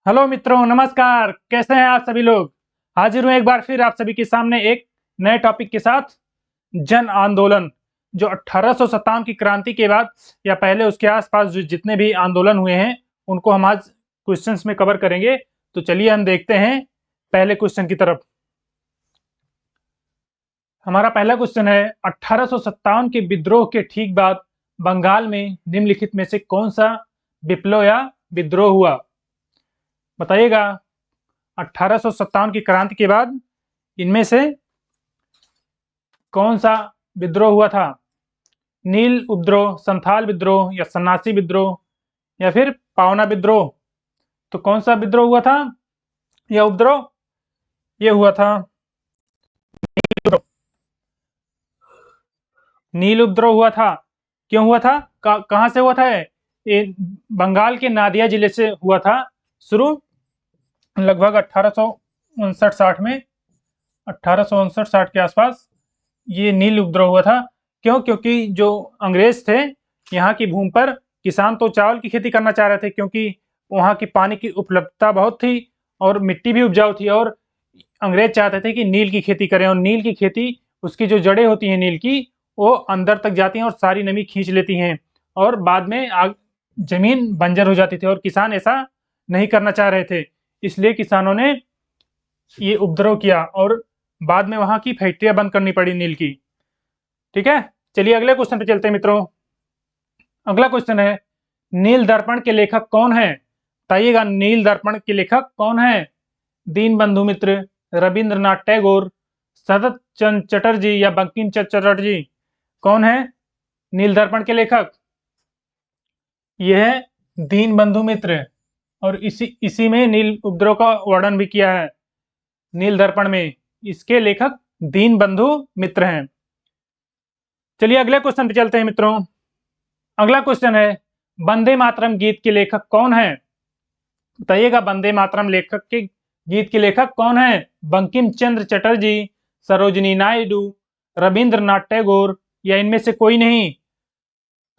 Hello मित्रों, नमस्कार। कैसे हैं आप सभी लोग। हाजिर हूं एक बार फिर आप सभी के सामने एक नए टॉपिक के साथ। जन आंदोलन जो 1857 की क्रांति के बाद या पहले उसके आसपास जो जितने भी आंदोलन हुए हैं उनको हम आज क्वेश्चंस में कवर करेंगे। तो चलिए हम देखते हैं पहले क्वेश्चन की तरफ। हमारा पहला क्वेश्चन है 1857 के विद्रोह के ठीक बाद बंगाल में निम्नलिखित में से कौन सा विप्लव या विद्रोह हुआ। बताइएगा। 1857 की क्रांति के बाद इनमें से कौन सा विद्रोह हुआ था। नील उपद्रव, संथाल विद्रोह या सन्यासी विद्रोह या फिर पावना विद्रोह। तो कौन सा विद्रोह हुआ था यह उपद्रव। ये हुआ था नील उपद्रव हुआ था। क्यों हुआ था, कहां से हुआ था ये बंगाल के नादिया जिले से हुआ था शुरू। लगभग 1859-60 में 1859-60 के आसपास ये नील उपद्रव हुआ था। क्यों, क्योंकि जो अंग्रेज थे यहाँ की भूमि पर किसान तो चावल की खेती करना चाह रहे थे, क्योंकि वहाँ की पानी की उपलब्धता बहुत थी और मिट्टी भी उपजाऊ थी। और अंग्रेज चाहते थे कि नील की खेती करें, और नील की खेती उसकी जो जड़ें होती हैं नील की, वो अंदर तक जाती हैं और सारी नमी खींच लेती हैं और बाद में जमीन बंजर हो जाती थी। और किसान ऐसा नहीं करना चाह रहे थे, इसलिए किसानों ने ये उपद्रव किया और बाद में वहां की फैक्ट्रियां बंद करनी पड़ी नील की। ठीक है, चलिए अगले क्वेश्चन पे चलते हैं मित्रों। अगला क्वेश्चन है नील दर्पण के लेखक कौन है। बताइएगा, नील दर्पण के लेखक कौन है। दीन बंधु मित्र, रविंद्रनाथ टैगोर, शरत चंद्र चटर्जी या बंकिम चंद्र चटर्जी। कौन है नील दर्पण के लेखक। यह है दीन बंधु मित्र, और इसी में नील उपद्रव का वर्णन भी किया है। नील दर्पण में इसके लेखक दीन बंधु मित्र हैं। चलिए अगले क्वेश्चन पे चलते हैं मित्रों। अगला क्वेश्चन है वंदे मातरम गीत के लेखक कौन है। बताइएगा, वंदे मातरम लेखक के गीत के लेखक कौन है। बंकिम चंद्र चटर्जी, सरोजिनी नायडू, रविंद्रनाथ टैगोर या इनमें से कोई नहीं।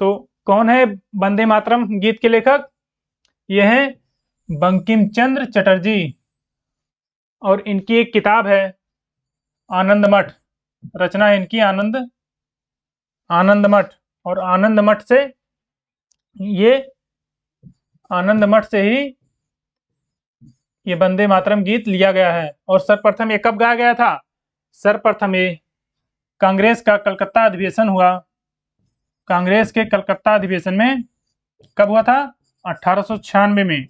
तो कौन है वंदे मातरम गीत के लेखक। यह है बंकिम चंद्र चटर्जी, और इनकी एक किताब है आनंद मठ। रचना है इनकी आनंद मठ। और आनंद मठ से ही ये वंदे मातरम गीत लिया गया है। और सर्वप्रथम ये कब गाया गया था। सर्वप्रथम ये कांग्रेस का कलकत्ता अधिवेशन हुआ। कांग्रेस के कलकत्ता अधिवेशन में कब हुआ था। 1896 में।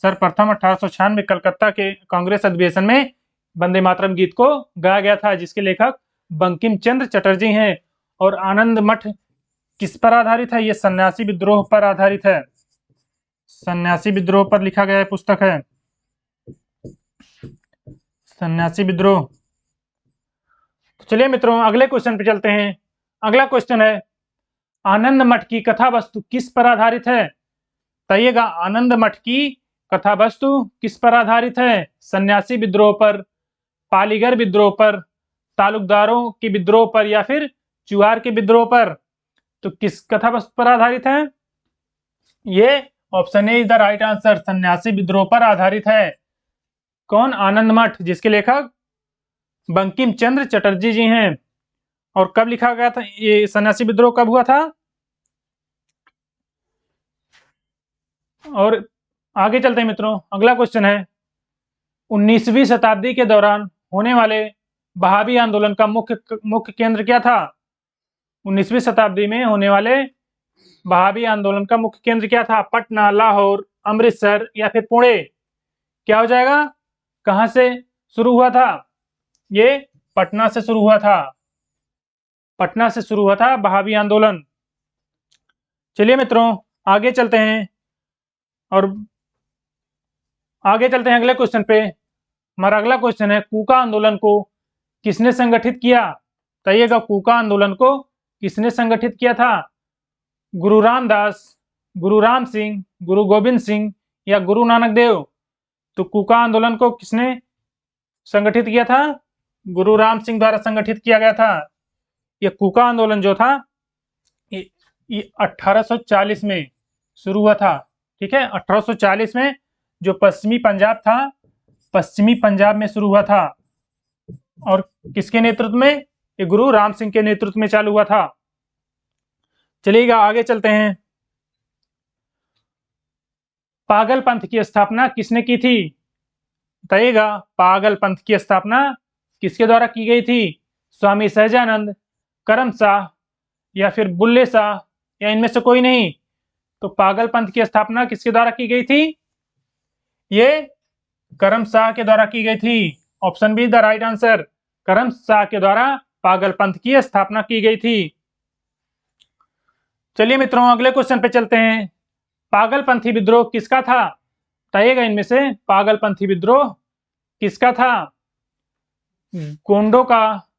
सर्वप्रथम 1896 कलकत्ता के कांग्रेस अधिवेशन में वंदे मातरम गीत को गाया गया था, जिसके लेखक बंकिम चंद्र चटर्जी हैं। और आनंद मठ किस पर आधारित है। ये सन्यासी विद्रोह पर आधारित है। सन्यासी विद्रोह पर लिखा गया पुस्तक है सन्यासी विद्रोह। तो चलिए मित्रों अगले क्वेश्चन पे चलते हैं। अगला क्वेश्चन है आनंद मठ की कथा वस्तु किस पर आधारित है। बताइएगा, आनंद मठ की कथा वस्तु किस पर आधारित है। सन्यासी विद्रोह पर, पालीगर विद्रोह पर, तालुकदारों के विद्रोह पर या फिर चुआर के विद्रोह पर। तो किस कथा वस्तु पर आधारित है। ये option A is the right answer, सन्यासी विद्रोह पर आधारित है। कौन, आनंद मठ, जिसके लेखक बंकिम चंद्र चटर्जी जी हैं। और कब लिखा गया था ये सन्यासी विद्रोह, कब हुआ था। और आगे चलते हैं मित्रों। अगला क्वेश्चन है 19वीं शताब्दी के दौरान होने वाले बहावी आंदोलन का मुख्य केंद्र क्या था। 19वीं शताब्दी में होने वाले बहावी आंदोलन का मुख्य केंद्र क्या था। पटना, लाहौर, अमृतसर या फिर पुणे। क्या हो जाएगा, कहां से शुरू हुआ था। ये पटना से शुरू हुआ था। पटना से शुरू हुआ था बहावी आंदोलन। चलिए मित्रों आगे चलते हैं और आगे चलते हैं अगले क्वेश्चन पे। हमारा अगला क्वेश्चन है कूका आंदोलन को किसने संगठित किया। कहिएगा, कूका आंदोलन को किसने संगठित किया था। गुरु रामदास, गुरु राम सिंह, गुरु गोविंद सिंह या गुरु नानक देव। तो कूका आंदोलन को किसने संगठित किया था। गुरु राम सिंह द्वारा संगठित किया गया था। ये कूका आंदोलन जो था ये 1840 में शुरू हुआ था। ठीक है, 1840 में जो पश्चिमी पंजाब था, पश्चिमी पंजाब में शुरू हुआ था और किसके नेतृत्व में? ये गुरु राम सिंह के नेतृत्व में चालू हुआ था। चलिएगा आगे चलते हैं। पागल पंथ की स्थापना किसने की थी? बताइएगा, पागल पंथ की स्थापना किसके द्वारा की गई थी? स्वामी सहजानंद, करम शाह या फिर बुल्ले शाह या इनमें से कोई नहीं? तो पागल पंथ की स्थापना किसके द्वारा की गई थी? ये करम शाह के द्वारा की गई थी। Option be the right answer. करम शाह के द्वारा पागल पंथ की स्थापना की गई थी। चलिए मित्रों अगले क्वेश्चन पे चलते हैं। पागलपंथी विद्रोह किसका था? बताइएगा इनमें से पागलपंथी विद्रोह किसका था? गोंडों का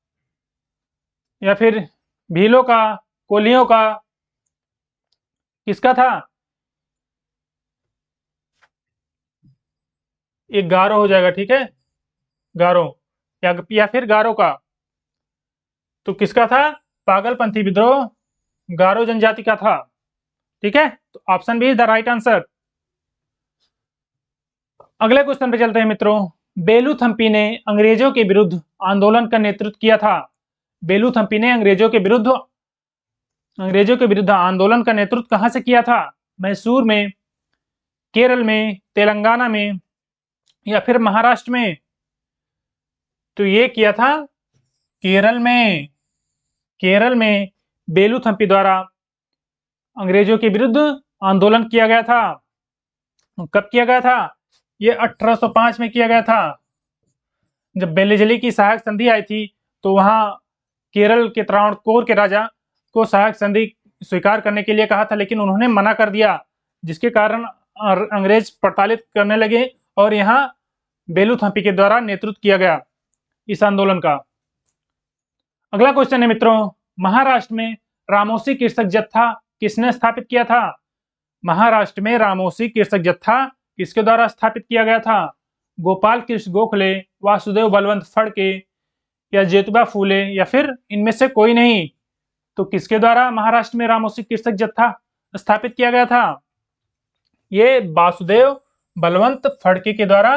या फिर भीलों का, कोलियों का, किसका था? एक गारो हो जाएगा, ठीक है, गारो या फिर गारो का। तो किसका था पागलपंथी विद्रोह? गारो जनजाति का था, ठीक है। तो option B is the right answer. अगले क्वेश्चन पे चलते हैं मित्रों। बेलूथम्पी ने अंग्रेजों के विरुद्ध आंदोलन का नेतृत्व किया था। बेलूथम्पी ने अंग्रेजों के विरुद्ध आंदोलन का नेतृत्व कहां से किया था? मैसूर में, केरल में, तेलंगाना में या फिर महाराष्ट्र में? तो ये किया था केरल में। केरल में बेलूथम्पी द्वारा अंग्रेजों के विरुद्ध आंदोलन किया गया था। कब किया गया था? ये 1805 में किया गया था। जब बेलेजली की सहायक संधि आई थी तो वहां केरल के त्रावणकोर के राजा को सहायक संधि स्वीकार करने के लिए कहा था, लेकिन उन्होंने मना कर दिया, जिसके कारण अंग्रेज प्रताड़ित करने लगे और यहाँ बेलूथम्पी के द्वारा नेतृत्व किया गया इस आंदोलन का। अगला क्वेश्चन है मित्रों, महाराष्ट्र में रामोसी कृषक जत्था किसने स्थापित किया था? महाराष्ट्र में रामोसी कृषक जत्था किसके द्वारा स्थापित किया गया था? गोपाल कृष्ण गोखले, वासुदेव बलवंत फड़के या ज्योतिबा फूले या फिर इनमें से कोई नहीं? तो किसके द्वारा महाराष्ट्र में रामोसी कृषक जत्था स्थापित किया गया था? ये वासुदेव बलवंत फड़के के द्वारा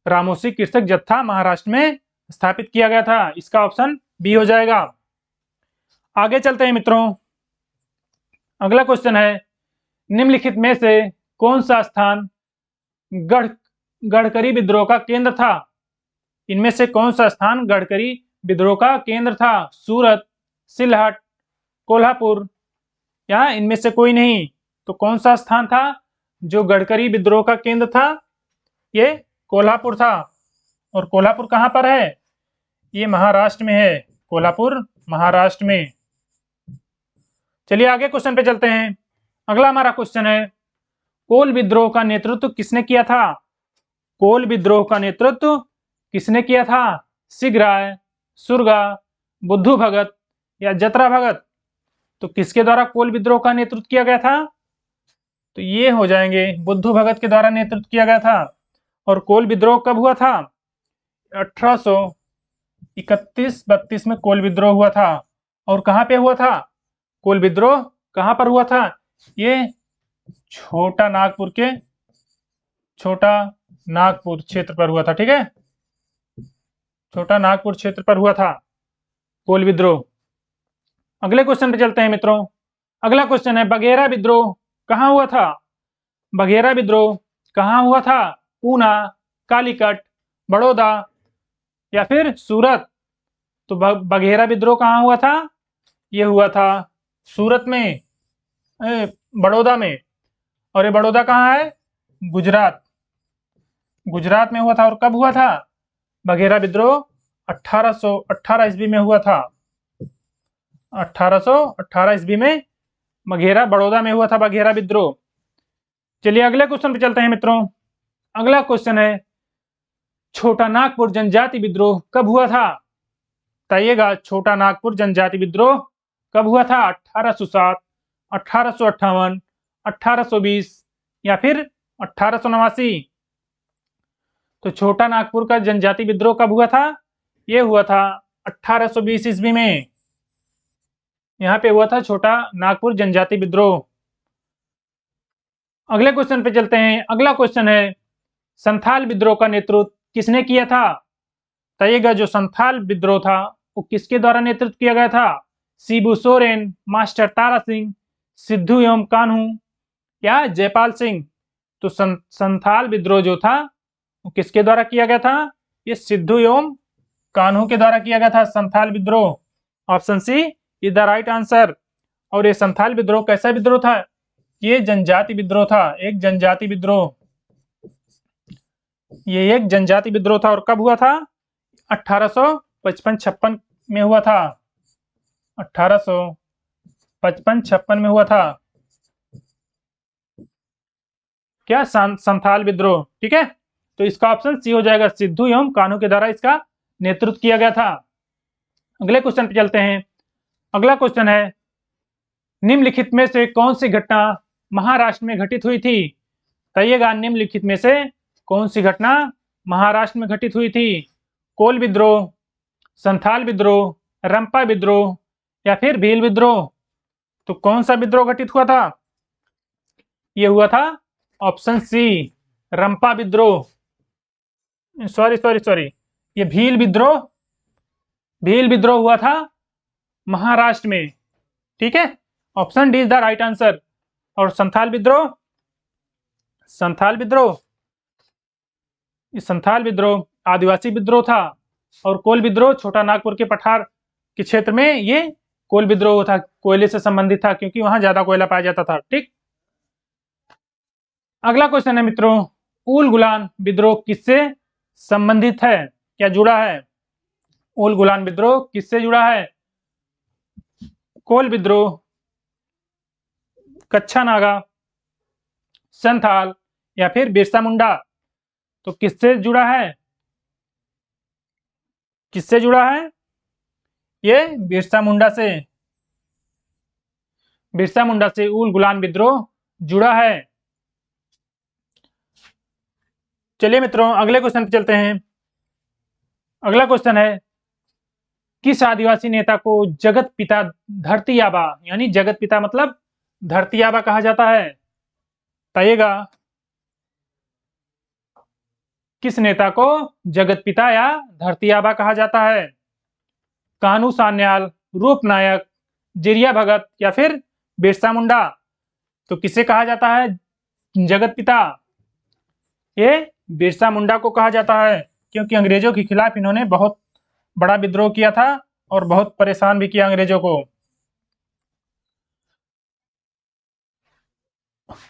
रामोसी कृषक जत्था महाराष्ट्र में स्थापित किया गया था। इसका ऑप्शन बी हो जाएगा। आगे चलते हैं मित्रों। अगला क्वेश्चन है, निम्नलिखित में से कौन सा स्थान गढ़करी विद्रोह का केंद्र था? इनमें से कौन सा स्थान गढ़करी विद्रोह का केंद्र था? सूरत, सिलहट, कोल्हापुर या इनमें से कोई नहीं? तो कौन सा स्थान था जो गढ़करी विद्रोह का केंद्र था? ये कोल्हापुर था। और कोल्हापुर कहाँ पर है? ये महाराष्ट्र में है। कोल्हापुर महाराष्ट्र में। चलिए आगे क्वेश्चन पे चलते हैं। अगला हमारा क्वेश्चन है, कोल विद्रोह का नेतृत्व किसने किया था? कोल विद्रोह का नेतृत्व किसने किया था? सिगराय, सुरगा, बुद्धू भगत या जतरा भगत? तो किसके द्वारा कोल विद्रोह का नेतृत्व किया गया था? तो ये हो जाएंगे बुद्धू भगत के द्वारा नेतृत्व किया गया था। और कोल विद्रोह कब हुआ था? 1831-32 में कोल विद्रोह हुआ था। और कहाँ पे हुआ था कोल विद्रोह? कहाँ पर हुआ था? ये छोटा नागपुर क्षेत्र पर हुआ था, ठीक है। छोटा नागपुर क्षेत्र पर हुआ था कोल विद्रोह। अगले क्वेश्चन पे चलते हैं मित्रों। अगला क्वेश्चन है, बघेरा विद्रोह कहाँ हुआ था? बघेरा विद्रोह कहाँ हुआ था? पूना, कालीकट, बड़ौदा या फिर सूरत? तो बघेरा विद्रोह कहाँ हुआ था? ये हुआ था सूरत में, बड़ौदा में। और ये बड़ौदा कहाँ है? गुजरात। गुजरात में हुआ था। और कब हुआ था बघेरा विद्रोह? 1818 ईस्वी में हुआ था। 1818 ईस्वी में बड़ौदा में हुआ था बघेरा विद्रोह। चलिए अगले क्वेश्चन पे चलते हैं मित्रों। अगला क्वेश्चन है, छोटा नागपुर जनजाति विद्रोह कब हुआ था? बताइएगा, छोटा नागपुर जनजाति विद्रोह कब हुआ था? 1807, 1858, 1820 या फिर 1889? तो छोटा नागपुर का जनजाति विद्रोह कब हुआ था? ये हुआ था 1820 ईस्वी में। यहाँ पे हुआ था छोटा नागपुर जनजाति विद्रोह। अगले क्वेश्चन पे चलते हैं। अगला क्वेश्चन है, संथाल विद्रोह का नेतृत्व किसने किया था? बताइएगा, जो संथाल विद्रोह था वो किसके द्वारा नेतृत्व किया गया था? शिबू सोरेन, मास्टर तारा सिंह, सिद्धू एवं कान्हू या जयपाल सिंह? तो संथाल विद्रोह जो था वो किसके द्वारा किया गया था? ये सिद्धू एवं कान्हू के द्वारा किया गया था संथाल विद्रोह। Option C is the right answer. और ये संथाल विद्रोह कैसा विद्रोह था? ये जनजाति विद्रोह था, एक जनजाति विद्रोह। ये एक जनजाति विद्रोह था और कब हुआ था? 1855-56 में हुआ था। 1855-56 में हुआ था। क्या? संथाल विद्रोह। ठीक है, तो इसका ऑप्शन सी हो जाएगा, सिद्धू एवं कान्हू के द्वारा इसका नेतृत्व किया गया था। अगले क्वेश्चन पे चलते हैं। अगला क्वेश्चन है, निम्नलिखित में से कौन सी घटना महाराष्ट्र में घटित हुई थी? बताइएगा, निम्नलिखित में से कौन सी घटना महाराष्ट्र में घटित हुई थी? कोल विद्रोह, संथाल विद्रोह, रंपा विद्रोह या फिर भील विद्रोह? तो कौन सा विद्रोह घटित हुआ था? यह हुआ था ऑप्शन सी, रंपा विद्रोह। सॉरी, ये भील विद्रोह हुआ था महाराष्ट्र में। ठीक है, option D is the right answer. और संथाल विद्रोह आदिवासी विद्रोह था। और कोल विद्रोह छोटा नागपुर के पठार के क्षेत्र में ये कोल विद्रोह था, कोयले से संबंधित था, क्योंकि वहां ज्यादा कोयला पाया जाता था। ठीक, अगला क्वेश्चन है मित्रों, उल गुलान विद्रोह किससे संबंधित है? क्या जुड़ा है? उल गुलान विद्रोह किससे जुड़ा है? कोल विद्रोह, कच्छा नागा, संथाल या फिर बिरसा मुंडा? तो किससे जुड़ा है? किससे जुड़ा है? ये बिरसा मुंडा से उल गुलान विद्रोह जुड़ा है। चलिए मित्रों, अगले क्वेश्चन पे चलते हैं। अगला क्वेश्चन है, किस आदिवासी नेता को जगत पिता धरती आबा, यानी जगत पिता मतलब धरती आबा कहा जाता है? बताइएगा, किस नेता को जगत पिता या धरती आबा कहा जाता है? कान्हू सान्याल, रूप नायक, जिरिया भगत या फिर बिरसा मुंडा? तो किसे कहा जाता है जगत पिता? ये बिरसा मुंडा को कहा जाता है, क्योंकि अंग्रेजों के खिलाफ इन्होंने बहुत बड़ा विद्रोह किया था और बहुत परेशान भी किया अंग्रेजों को।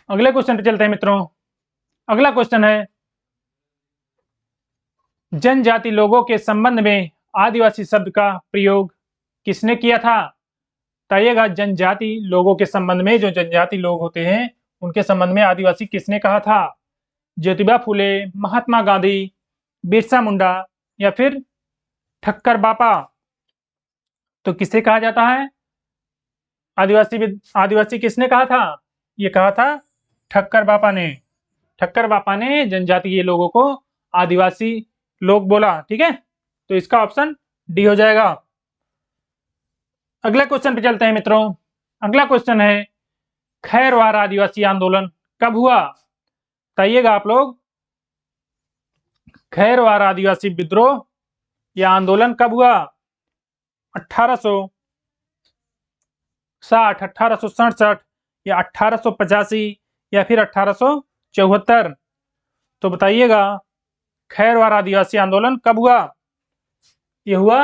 अगले क्वेश्चन पे चलते हैं मित्रों। अगला क्वेश्चन है, जनजाति लोगों के संबंध में आदिवासी शब्द का प्रयोग किसने किया था? बताइएगा, जनजाति लोगों के संबंध में, जो जनजाति लोग होते हैं उनके संबंध में आदिवासी किसने कहा था? ज्योतिबा फूले, महात्मा गांधी, बिरसा मुंडा या फिर ठक्कर बापा? तो किसे कहा जाता है आदिवासी किसने कहा था? ये कहा था ठक्कर बापा ने। ठक्कर बापा ने जनजातीय लोगों को आदिवासी लोग बोला। ठीक है, तो इसका ऑप्शन डी हो जाएगा। अगले क्वेश्चन पे चलते हैं मित्रों। अगला क्वेश्चन है, खैरवार आदिवासी आंदोलन कब हुआ? बताइएगा आप लोग, खैरवार आदिवासी विद्रोह या आंदोलन कब हुआ? 1860, 1867 या 1885 या फिर 1874? तो बताइएगा, खैरवार आदिवासी आंदोलन कब हुआ? यह हुआ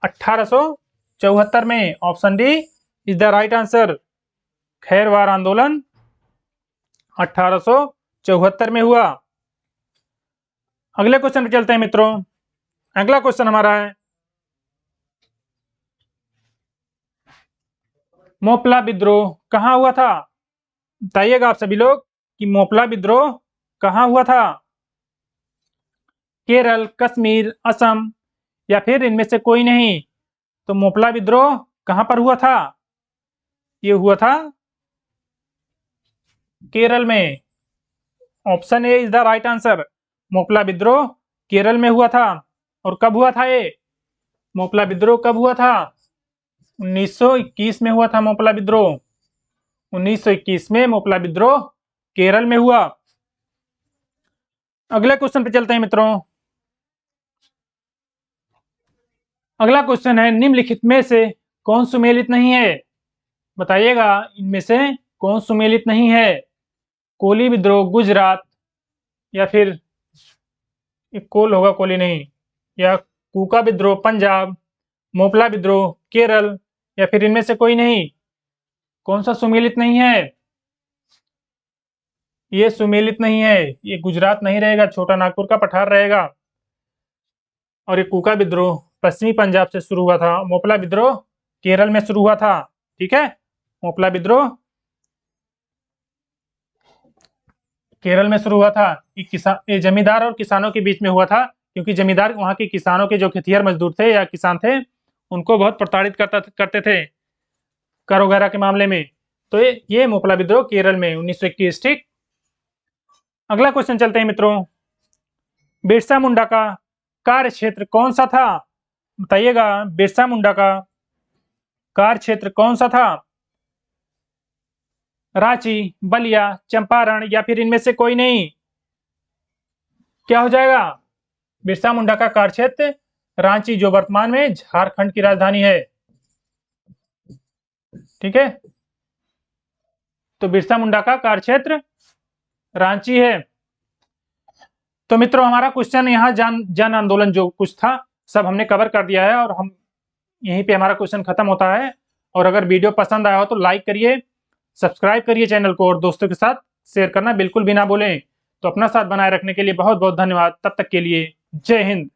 1874 में। Option D is the right answer. Khairwar आंदोलन 1874 में हुआ। अगले क्वेश्चन पे चलते हैं मित्रों। अगला क्वेश्चन हमारा है, मोपला विद्रोह कहाँ हुआ था? बताइएगा आप सभी लोग कि मोपला विद्रोह कहाँ हुआ था? केरल, कश्मीर, असम या फिर इनमें से कोई नहीं? तो मोपला विद्रोह कहाँ पर हुआ था? ये हुआ था केरल में। Option A is the right answer. Moplah विद्रोह केरल में हुआ था। और कब हुआ था ये मोपला विद्रोह? कब हुआ था? 1921 में हुआ था मोपला विद्रोह। 1921 में मोपला विद्रोह केरल में हुआ। अगले क्वेश्चन पे चलते हैं मित्रों। अगला क्वेश्चन है, निम्नलिखित में से कौन सुमेलित नहीं है? बताइएगा इनमें से कौन सुमेलित नहीं है? कोली विद्रोह गुजरात, या फिर कोल होगा, कोली नहीं, या कूका विद्रोह पंजाब, मोपला विद्रोह केरल, या फिर इनमें से कोई नहीं? कौन सा सुमेलित नहीं है? ये सुमेलित नहीं है, ये गुजरात नहीं रहेगा, छोटा नागपुर का पठार रहेगा। और ये कूका विद्रोह पश्चिमी पंजाब से शुरू हुआ था, मोपला विद्रोह केरल में शुरू हुआ था। ठीक है, मोपला विद्रोह केरल में शुरू हुआ था। ये जमींदार और किसानों के बीच में हुआ था, क्योंकि जमींदार वहां के किसानों के जो खेतिहर मजदूर थे या किसान थे, उनको बहुत प्रताड़ित करते थे कर वगैरह के मामले में। तो ये मोपला विद्रोह केरल में 1921। ठीक, अगला क्वेश्चन चलते हैं मित्रों। बिरसा मुंडा का कार्य क्षेत्र कौन सा था? बताइएगा बिरसा मुंडा का कार्य क्षेत्र कौन सा था? रांची, बलिया, चंपारण, या फिर इनमें से कोई नहीं? क्या हो जाएगा? बिरसा मुंडा का कार्य क्षेत्र रांची, जो वर्तमान में झारखंड की राजधानी है। ठीक है, तो बिरसा मुंडा का कार्य क्षेत्र रांची है। तो मित्रों, हमारा क्वेश्चन यहाँ जन आंदोलन जो कुछ था सब हमने कवर कर दिया है, और हम यहीं पे हमारा क्वेश्चन खत्म होता है। और अगर वीडियो पसंद आया हो तो लाइक करिए, सब्सक्राइब करिए चैनल को, और दोस्तों के साथ शेयर करना बिल्कुल भी ना भूलें। तो अपना साथ बनाए रखने के लिए बहुत बहुत धन्यवाद। तब तक के लिए जय हिंद।